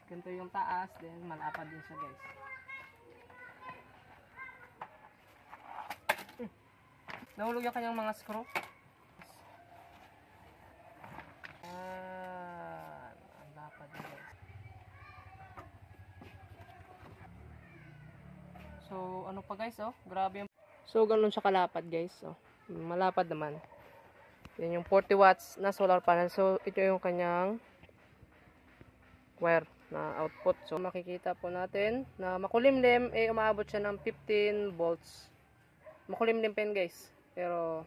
Ganito yung taas, then malapad din siya guys. Nahulog yung kanyang mga screw. Ang lapad din guys. So, ano pa guys, oh, grabe yung... So, ganun siya kalapad guys, oh. Malapad naman. Yan yung 40 watts na solar panel. So, ito yung kanyang wire na output. So, makikita po natin na makulimlim, umaabot siya ng 15 volts. Makulimlim pa yun guys. Pero,